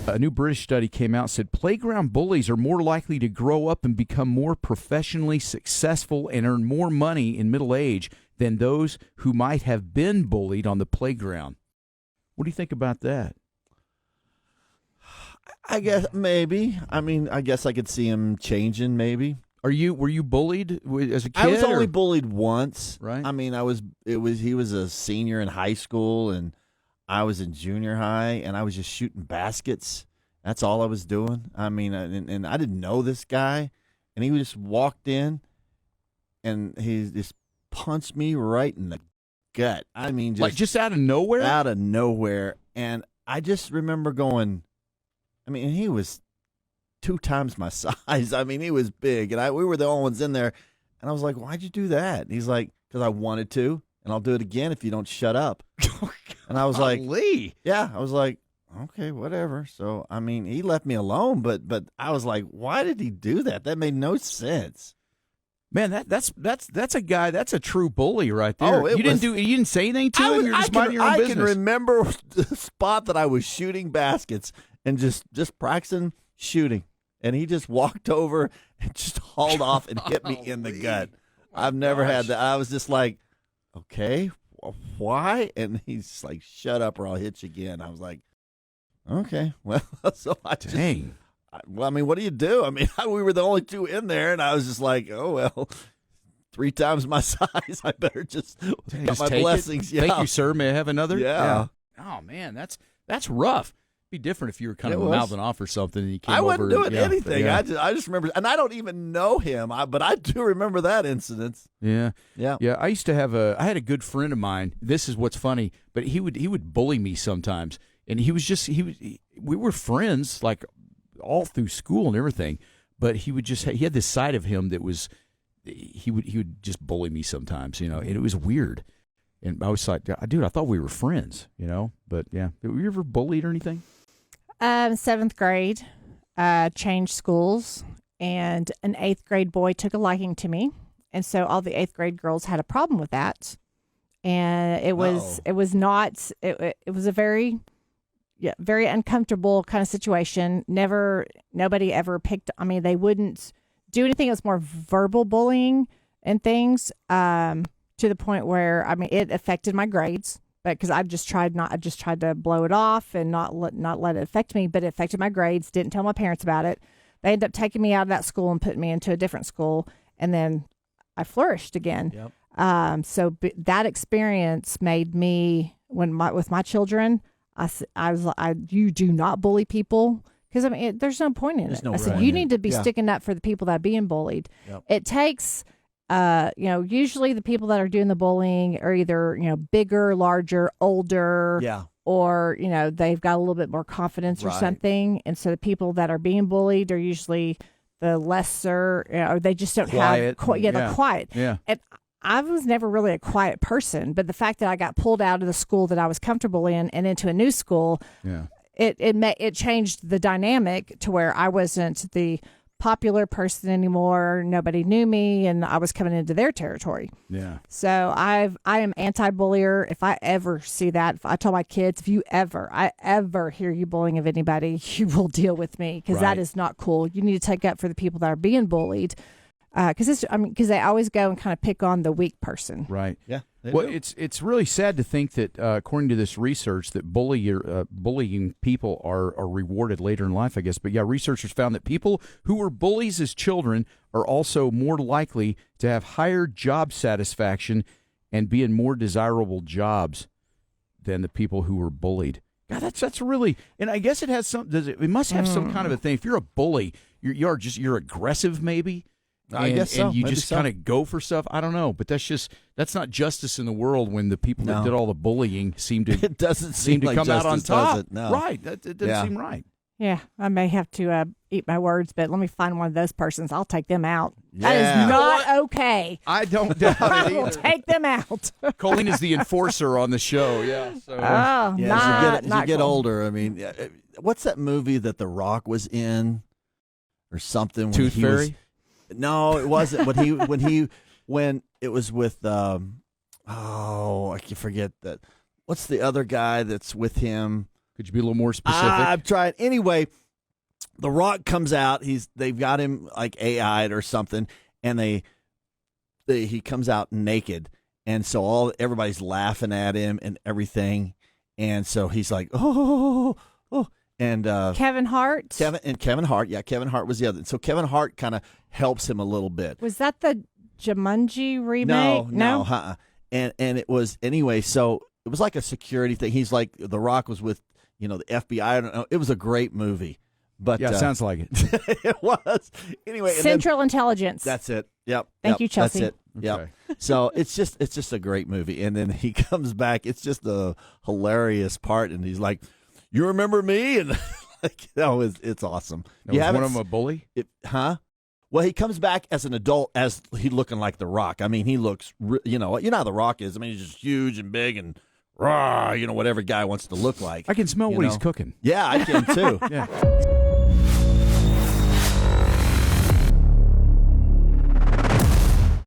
A new British study came out and said playground bullies are more likely to grow up and become more professionally successful and earn more money in middle age than those who might have been bullied on the playground. What do you think about that? I guess maybe. I mean, I guess I could see him changing maybe. Were you bullied as a kid? I was only bullied once. Right. I mean, he was a senior in high school and I was in junior high, and I was just shooting baskets. That's all I was doing. I mean, and I didn't know this guy, and he just walked in, and he just punched me right in the gut. I mean, just out of nowhere? Out of nowhere. And I just remember going, I mean, he was 2 times my size. I mean, he was big, and we were the only ones in there. And I was like, why'd you do that? And he's like, because I wanted to, and I'll do it again if you don't shut up. And I was like, yeah, I was like, okay, whatever. So, I mean, he left me alone, but I was like, why did he do that? That made no sense. Man, that's a guy. That's a true bully right there. Oh, you didn't say anything to him. You're just minding your own business. I can remember the spot that I was shooting baskets and just practicing shooting, and he just walked over and just hauled off and hit me in the gut. I've never had that. I was just like, okay, why? And he's like, shut up or I'll hit you again. I was like, okay, well, so I just, dang. Well, I mean, what do you do? I mean, we were the only 2 in there, and I was just like, oh, well, 3 times my size. I better just got my blessings. Yeah. Thank you, sir. May I have another? Yeah. Oh, man, that's rough. It'd be different if you were kind of mouthing off or something and he came over. I wasn't doing anything. Yeah. I just remember, and I don't even know him, but I do remember that incident. Yeah. Yeah. Yeah. I used to have I had a good friend of mine. This is what's funny, but he would bully me sometimes. And we were friends like all through school and everything, but he had this side of him that was, he would just bully me sometimes, and it was weird. And I was like, dude, I thought we were friends, but yeah. Were you ever bullied or anything? 7th grade, changed schools, and an 8th grade boy took a liking to me. And so all the 8th grade girls had a problem with that. And it was a very uncomfortable kind of situation. Nobody ever picked, they wouldn't do anything. It was more verbal bullying and things, to the point where, it affected my grades, but because I just tried to blow it off and not let it affect me, but it affected my grades. Didn't tell my parents about it. They ended up taking me out of that school and putting me into a different school. And then I flourished again. Yep. So that experience made me, with my children, I was like, you do not bully people, because there's no point in it. I said, you need to be sticking up for the people that are being bullied. Yep. It takes, usually the people that are doing the bullying are either, bigger, larger, older, or, they've got a little bit more confidence or something. And so the people that are being bullied are usually the lesser, or they just don't quiet. They're quiet. Yeah. And I was never really a quiet person, but the fact that I got pulled out of the school that I was comfortable in and into a new school, it changed the dynamic to where I wasn't the popular person anymore. Nobody knew me, and I was coming into their territory. Yeah. So I am anti-bullier. If I ever see that, if I tell my kids, if I ever hear you bullying of anybody, you will deal with me, because that is not cool. You need to take up for the people that are being bullied. Because they always go and kind of pick on the weak person. Right. Yeah. Well, it's really sad to think that according to this research that bullying people are rewarded later in life, I guess. But yeah, researchers found that people who were bullies as children are also more likely to have higher job satisfaction and be in more desirable jobs than the people who were bullied. God, that's really, and I guess it has some. It must have some kind of a thing. If you're a bully, you're aggressive, maybe. I guess so. And you Maybe just so. kind of go for stuff. I don't know, but that's not justice in the world when the people that did all the bullying seem to it doesn't seem to like come out on justice, top. does it? No. Right? That doesn't seem right. Yeah, I may have to eat my words, but let me find one of those persons. I'll take them out. Yeah. That is not okay. I don't doubt I it will either. take them out. Colleen is the enforcer on the show. Yeah. So. Oh, Yeah, as you get cool. older, what's that movie that The Rock was in, or something? Tooth Fairy. No, it wasn't. When it was with I can forget that. What's the other guy that's with him? Could you be a little more specific? I'm trying. Anyway, The Rock comes out. They've got him like AI'd or something, and he comes out naked, and so everybody's laughing at him and everything, and so he's like, oh. And Kevin Hart. Kevin Hart. Yeah, Kevin Hart was the other. So Kevin Hart kind of helps him a little bit. Was that the Jumanji remake? No. And it was anyway. So it was like a security thing. He's like, The Rock was with the FBI. I don't know. It was a great movie. But yeah, sounds like it. It was anyway. Central Intelligence. That's it. Yep. Thank you, Chelsea. That's it. Yep. Okay. So it's just a great movie. And then he comes back. It's just a hilarious part. And he's like, "You remember me?" And like, it's awesome. Now, was one of them a bully? Well, he comes back as an adult, as he looking like The Rock. I mean, he looks, you know how The Rock is. I mean, he's just huge and big and raw, whatever guy wants to look like. I can smell what he's cooking. Yeah, I can too. Yeah.